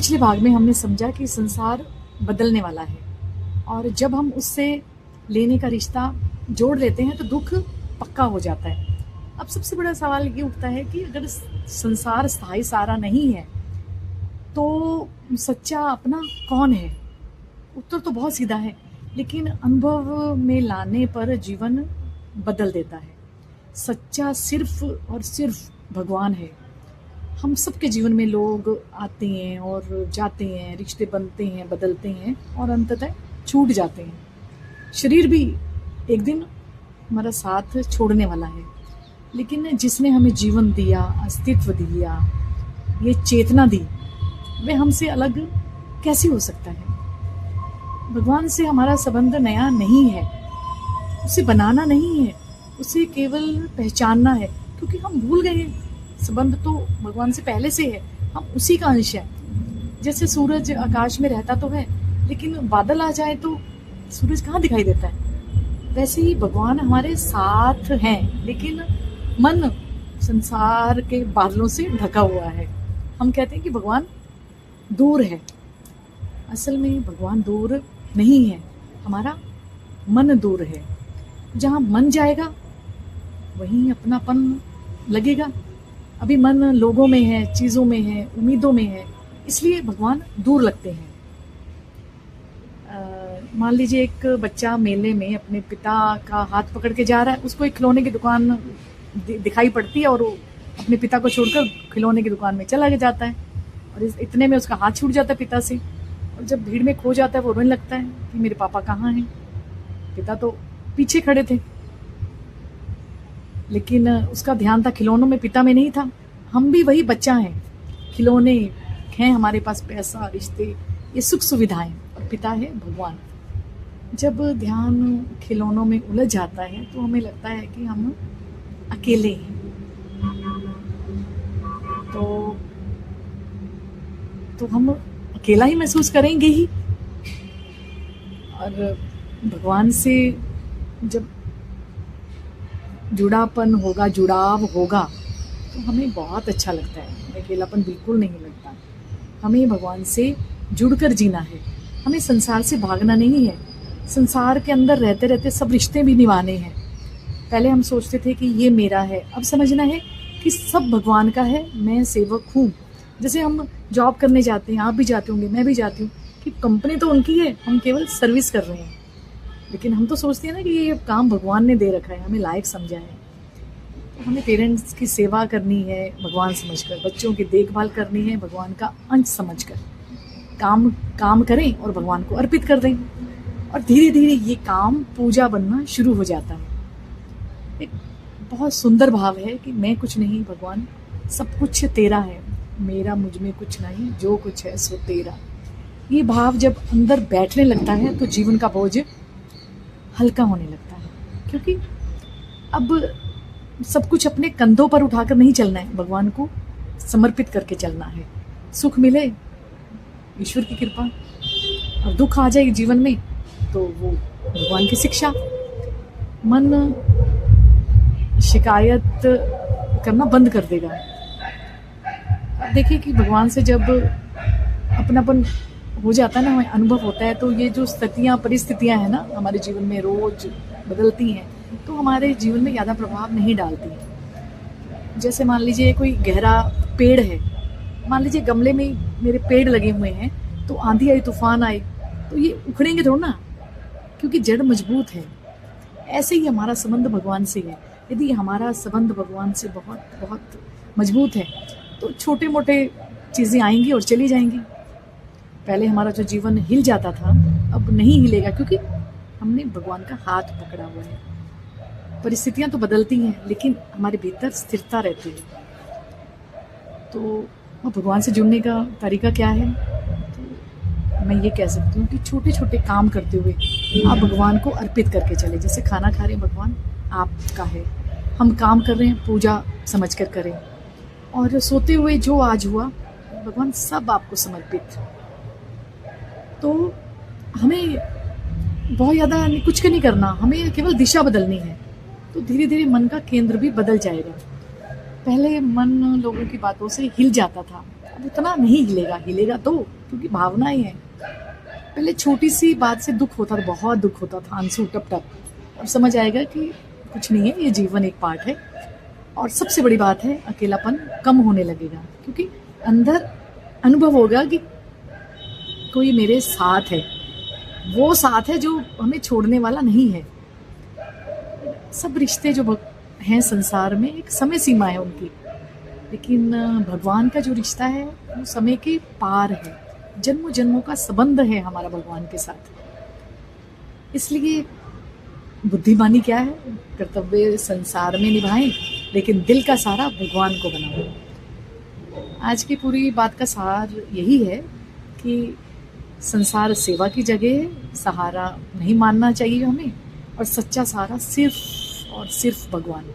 पिछले भाग में हमने समझा कि संसार बदलने वाला है और जब हम उससे लेने का रिश्ता जोड़ लेते हैं तो दुख पक्का हो जाता है। अब सबसे बड़ा सवाल ये उठता है कि अगर संसार स्थायी सारा नहीं है तो सच्चा अपना कौन है? उत्तर तो बहुत सीधा है, लेकिन अनुभव में लाने पर जीवन बदल देता है। सच्चा सिर्फ और सिर्फ भगवान है। हम सबके जीवन में लोग आते हैं और जाते हैं, रिश्ते बनते हैं, बदलते हैं और अंततः छूट जाते हैं। शरीर भी एक दिन हमारा साथ छोड़ने वाला है, लेकिन जिसने हमें जीवन दिया, अस्तित्व दिया, ये चेतना दी, वह हमसे अलग कैसे हो सकता है? भगवान से हमारा संबंध नया नहीं है, उसे बनाना नहीं है, उसे केवल पहचानना है, क्योंकि हम भूल गए हैं संबंध तो भगवान से पहले से है, हम उसी का अंश है। जैसे सूरज आकाश में रहता तो है, लेकिन बादल आ जाए तो सूरज कहाँ दिखाई देता है, वैसे ही भगवान हमारे साथ हैं, लेकिन मन संसार के बादलों से ढका हुआ है। हम कहते हैं कि भगवान दूर है, असल में भगवान दूर नहीं है, हमारा मन दूर है। जहाँ मन जाएगा वहीं अपनापन लगेगा। अभी मन लोगों में है, चीज़ों में है, उम्मीदों में है, इसलिए भगवान दूर लगते हैं। मान लीजिए एक बच्चा मेले में अपने पिता का हाथ पकड़ के जा रहा है, उसको एक खिलौने की दुकान दिखाई पड़ती है और वो अपने पिता को छोड़कर खिलौने की दुकान में चला जाता है और इतने में उसका हाथ छूट जाता है पिता से, और जब भीड़ में खो जाता है वो रोने लगता है कि मेरे पापा कहाँ हैं। पिता तो पीछे खड़े थे, लेकिन उसका ध्यान था खिलौनों में, पिता में नहीं था। हम भी वही बच्चा हैं, खिलौने हैं हमारे पास, पैसा, रिश्ते, ये सुख सुविधाएं, और पिता है भगवान। जब ध्यान खिलौनों में उलझ जाता है तो हमें लगता है कि हम अकेले हैं। तो हम अकेला ही महसूस करेंगे ही, और भगवान से जब जुड़ाव होगा तो हमें बहुत अच्छा लगता है, अकेलापन बिल्कुल नहीं लगता। हमें भगवान से जुड़कर जीना है, हमें संसार से भागना नहीं है। संसार के अंदर रहते रहते सब रिश्ते भी निभाने हैं। पहले हम सोचते थे कि ये मेरा है, अब समझना है कि सब भगवान का है, मैं सेवक हूँ। जैसे हम जॉब करने जाते हैं, आप भी जाते होंगे, मैं भी जाती हूँ, कि कंपनी तो उनकी है, हम केवल सर्विस कर रहे हैं। लेकिन हम तो सोचते हैं ना कि ये काम भगवान ने दे रखा है, हमें लायक समझा है। तो हमें पेरेंट्स की सेवा करनी है भगवान समझकर, बच्चों की देखभाल करनी है भगवान का अंश समझकर। काम करें और भगवान को अर्पित कर दें, और धीरे धीरे ये काम पूजा बनना शुरू हो जाता है। एक बहुत सुंदर भाव है कि मैं कुछ नहीं भगवान, सब कुछ तेरा है, मेरा मुझ में कुछ नहीं, जो कुछ है सो तेरा। ये भाव जब अंदर बैठने लगता है तो जीवन का बोझ हल्का होने लगता है, क्योंकि अब सब कुछ अपने कंधों पर उठाकर नहीं चलना है, भगवान को समर्पित करके चलना है। सुख मिले ईश्वर की कृपा, और दुख आ जाए जीवन में तो वो भगवान की शिक्षा। मन शिकायत करना बंद कर देगा। देखिए कि भगवान से जब अपनापन हो जाता है ना, हमें अनुभव होता है, तो ये जो स्थितियाँ, परिस्थितियाँ हैं ना हमारे जीवन में रोज बदलती हैं, तो हमारे जीवन में ज़्यादा प्रभाव नहीं डालती हैं। जैसे मान लीजिए कोई गहरा पेड़ है, मान लीजिए गमले में मेरे पेड़ लगे हुए हैं, तो आंधी आई, तूफान आए, तो ये उखड़ेंगे थोड़ा ना, क्योंकि जड़ मजबूत है। ऐसे ही हमारा संबंध भगवान से है। यदि हमारा संबंध भगवान से बहुत बहुत मजबूत है तो छोटे मोटे चीज़ें आएंगी और चली जाएंगी। पहले हमारा जो जीवन हिल जाता था अब नहीं हिलेगा, क्योंकि हमने भगवान का हाथ पकड़ा हुआ है। परिस्थितियां तो बदलती हैं, लेकिन हमारे भीतर स्थिरता रहती है। तो भगवान से जुड़ने का तरीका क्या है? तो मैं ये कह सकती हूँ कि छोटे छोटे काम करते हुए आप भगवान को अर्पित करके चले। जैसे खाना खा रहे हैं, भगवान आपका है, हम काम कर रहे हैं, पूजा समझ कर करें, और सोते हुए जो आज हुआ भगवान सब आपको समर्पित। तो हमें बहुत ज़्यादा कुछ नहीं करना, हमें केवल दिशा बदलनी है, तो धीरे धीरे मन का केंद्र भी बदल जाएगा। पहले मन लोगों की बातों से हिल जाता था, अब उतना नहीं हिलेगा, हिलेगा तो क्योंकि भावनाएं हैं। पहले छोटी सी बात से दुख होता था, बहुत दुख होता था, आंसू टप टप। अब समझ आएगा कि कुछ नहीं है, ये जीवन एक पार्ट है। और सबसे बड़ी बात है, अकेलापन कम होने लगेगा, क्योंकि अंदर अनुभव होगा कि कोई मेरे साथ है, वो साथ है जो हमें छोड़ने वाला नहीं है। सब रिश्ते जो हैं संसार में, एक समय सीमा है उनकी, लेकिन भगवान का जो रिश्ता है वो समय के पार है। जन्मों जन्मों का संबंध है हमारा भगवान के साथ। इसलिए बुद्धिमानी क्या है, कर्तव्य संसार में निभाएं, लेकिन दिल का सारा भगवान को बनाओ। आज की पूरी बात का सार यही है कि संसार सेवा की जगह है, सहारा नहीं मानना चाहिए हमें, और सच्चा सहारा सिर्फ और सिर्फ भगवान।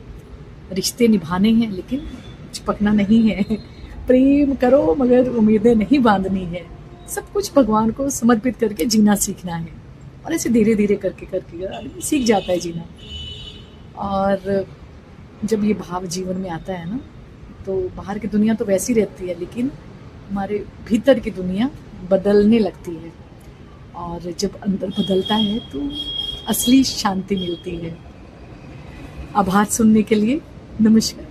रिश्ते निभाने हैं लेकिन चिपकना नहीं है। प्रेम करो मगर उम्मीदें नहीं बांधनी है। सब कुछ भगवान को समर्पित करके जीना सीखना है, और ऐसे धीरे धीरे करके करके आदमी सीख जाता है जीना। और जब ये भाव जीवन में आता है ना, तो बाहर की दुनिया तो वैसी रहती है, लेकिन हमारे भीतर की दुनिया बदलने लगती है। और जब अंदर बदलता है तो असली शांति मिलती है। आभार सुनने के लिए, नमस्कार।